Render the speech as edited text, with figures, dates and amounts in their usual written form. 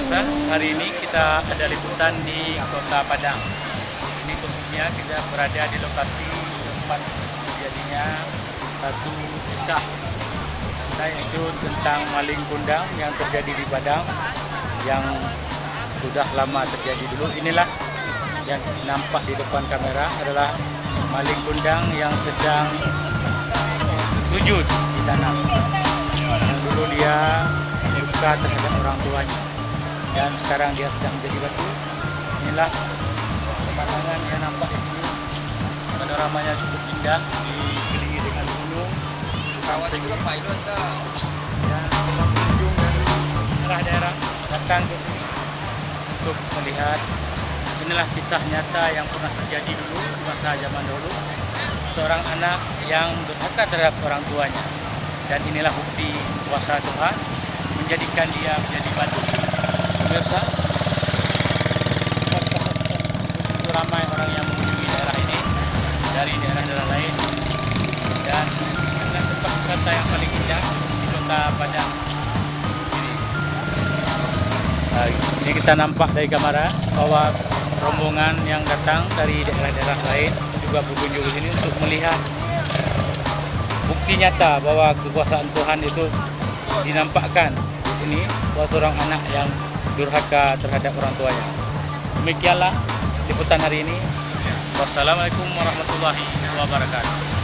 pemirsa, hari ini kita ada liputan di Kota Padang. Ini khususnya kita berada di lokasi tempat terjadinya satu kisah, yaitu tentang maling kundang yang terjadi di Padang, yang sudah lama terjadi dulu. Inilah yang nampak di depan kamera adalah maling kundang yang sedang sujud di tanah. Yang dulu dia suka terhadap orang tuanya, dan sekarang dia sedang menjadi batu. Inilah pemandangan yang nampak di sini. Panoramanya cukup indah, dikelilingi dengan gunung. Kawan juga pilot dah. Dan pengunjung dari daerah datang ke sini untuk melihat. Inilah kisah nyata yang pernah terjadi dulu di masa zaman dahulu. Seorang anak yang durhaka terhadap orang tuanya, dan inilah bukti kuasa Tuhan menjadikan dia menjadi batu. Pemirsa, ramai orang yang mengunjungi daerah ini dari daerah-daerah lain, dan inilah tempat wisata yang paling indah di Kota Padang. Ini kita nampak dari kamera bahwa rombongan yang datang dari daerah-daerah lain juga berkunjung ke sini untuk melihat bukti nyata bahwa kekuasaan Tuhan itu dinampakkan di sini, bahwa seorang anak yang durhaka terhadap orang tuanya. Demikianlah liputan hari ini. Wassalamualaikum warahmatullahi wabarakatuh.